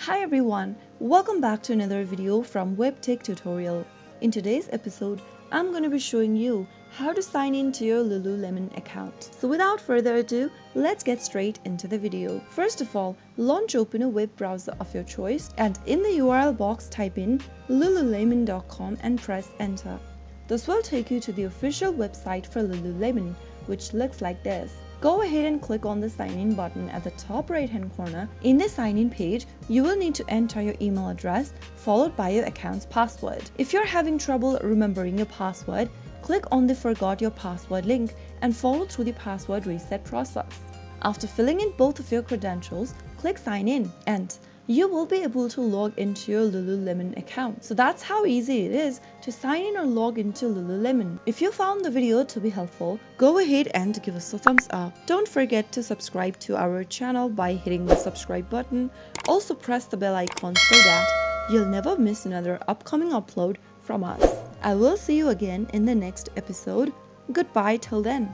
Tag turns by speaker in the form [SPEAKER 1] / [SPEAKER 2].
[SPEAKER 1] Hi everyone, welcome back to another video from Webtech Tutorial. In today's episode, I'm going to be showing you how to sign in to your Lululemon account. So without further ado, let's get straight into the video. First of all, launch open a web browser of your choice and in the URL box type in lululemon.com and press enter. This will take you to the official website for Lululemon, which looks like this. Go ahead and click on the sign in button at the top right hand corner. In the sign in page, you will need to enter your email address followed by your account's password. If you're having trouble remembering your password, click on the forgot your password link and follow through the password reset process. After filling in both of your credentials, click sign in and you will be able to log into your Lululemon account. So that's how easy it is to sign in or log into Lululemon. If you found the video to be helpful, go ahead and give us a thumbs up. Don't forget to subscribe to our channel by hitting the subscribe button. Also press the bell icon so that you'll never miss another upcoming upload from us. I will see you again in the next episode. Goodbye till then.